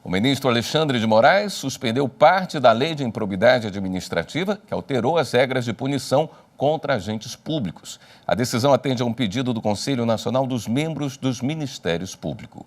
O ministro Alexandre de Moraes suspendeu parte da Lei de Improbidade Administrativa, que alterou as regras de punição contra agentes públicos. A decisão atende a um pedido do Conselho Nacional dos Membros dos Ministérios Públicos.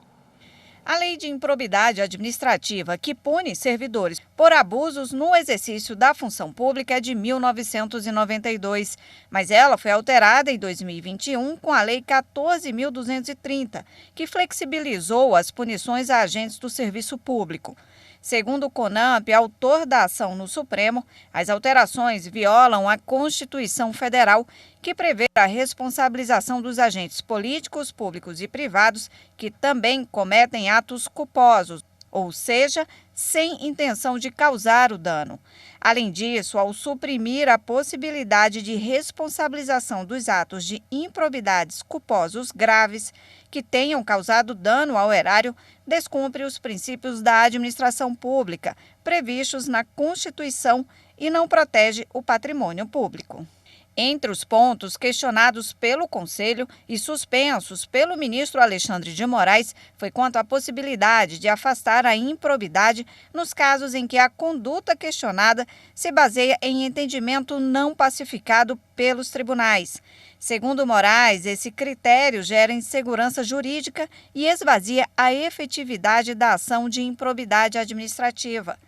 A Lei de Improbidade Administrativa, que pune servidores por abusos no exercício da função pública, é de 1992, mas ela foi alterada em 2021 com a Lei 14.230, que flexibilizou as punições a agentes do serviço público. Segundo o CONAMP, autor da ação no Supremo, as alterações violam a Constituição Federal, que prevê a responsabilização dos agentes políticos, públicos e privados que também cometem atos culposos, ou seja, sem intenção de causar o dano. Além disso, ao suprimir a possibilidade de responsabilização dos atos de improbidades culposos graves que tenham causado dano ao erário, descumpre os princípios da administração pública previstos na Constituição e não protege o patrimônio público. Entre os pontos questionados pelo Conselho e suspensos pelo ministro Alexandre de Moraes foi quanto à possibilidade de afastar a improbidade nos casos em que a conduta questionada se baseia em entendimento não pacificado pelos tribunais. Segundo Moraes, esse critério gera insegurança jurídica e esvazia a efetividade da ação de improbidade administrativa.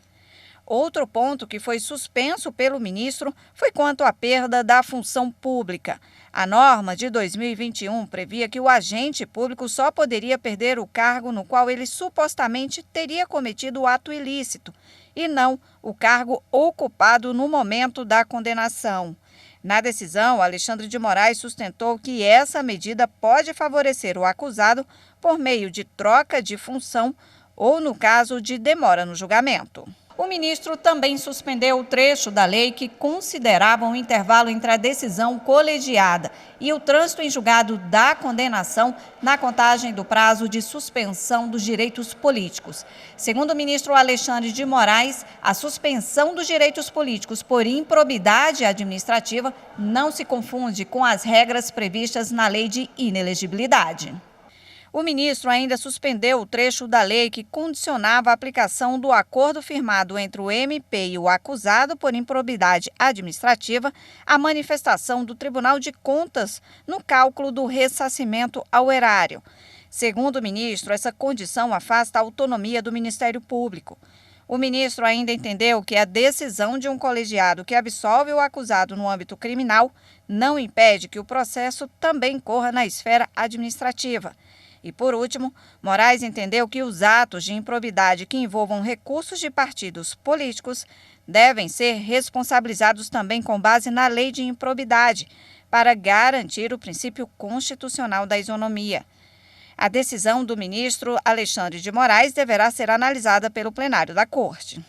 Outro ponto que foi suspenso pelo ministro foi quanto à perda da função pública. A norma de 2021 previa que o agente público só poderia perder o cargo no qual ele supostamente teria cometido o ato ilícito, e não o cargo ocupado no momento da condenação. Na decisão, Alexandre de Moraes sustentou que essa medida pode favorecer o acusado por meio de troca de função ou no caso de demora no julgamento. O ministro também suspendeu o trecho da lei que considerava um intervalo entre a decisão colegiada e o trânsito em julgado da condenação na contagem do prazo de suspensão dos direitos políticos. Segundo o ministro Alexandre de Moraes, a suspensão dos direitos políticos por improbidade administrativa não se confunde com as regras previstas na lei de inelegibilidade. O ministro ainda suspendeu o trecho da lei que condicionava a aplicação do acordo firmado entre o MP e o acusado por improbidade administrativa à manifestação do Tribunal de Contas no cálculo do ressarcimento ao erário. Segundo o ministro, essa condição afasta a autonomia do Ministério Público. O ministro ainda entendeu que a decisão de um colegiado que absolve o acusado no âmbito criminal não impede que o processo também corra na esfera administrativa. E, por último, Moraes entendeu que os atos de improbidade que envolvam recursos de partidos políticos devem ser responsabilizados também com base na lei de improbidade, para garantir o princípio constitucional da isonomia. A decisão do ministro Alexandre de Moraes deverá ser analisada pelo plenário da Corte.